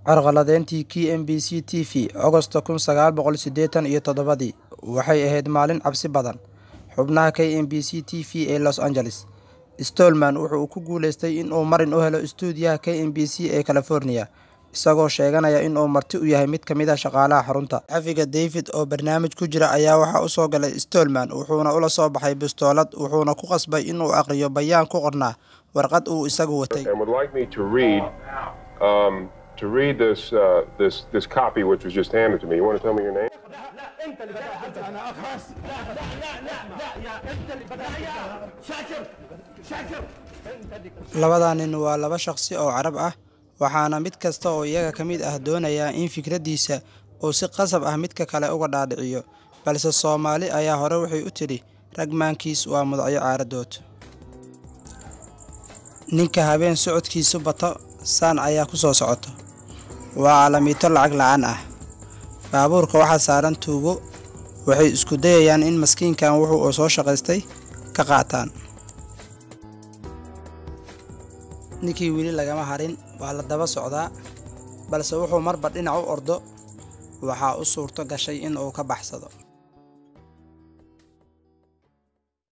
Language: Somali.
Carqaladeyntii KMBC TV Agosto 1987 waxay ahayd maalin cabsi badan. Xubnaha KMBC TV ee Los Angeles, Stallman wuxuu ku guuleystay in uu marin u helo stuudiyaha KMBC ee California, isagoo sheeganaya in uu marti u yahay mid ka mid ah shaqaalaha xarunta. Xafiga David oo barnaamij ku jira ayaa waxa uu soo galay Stallman, wuxuuna ula soo baxay bistoolad, wuxuuna ku qasbay in uu aqriyo bayaan ku qornaa warqad uu isagu watay. To read this copy which was just handed to me. You want to tell me your name? Labadan nin waa laba shakhsi oo Carab ah, waxaana mid kasta oo iyaga ka mid ah doonaya in fikradiisa uu si qasab ah midka kale uga dhaadhiciyo, balse Soomaali ayaa hore waxay u tiri rag maankiis waa mudacyo caaradood. Ninka habeen socodkiisu bato saan ayaa ku soo socota. Waa calaamito lacag la'aan ah. Baabuurka waxaa saaran tuugo, waxay isku dayayaan in maskiinkan wuxuu soo shaqaystay ka qaataan. Ninkii wili lagama harin, waa la daba socdaa, balse wuxuu marba dhinac u ordo, waxaa u suurto gashay in uu ka baxsado.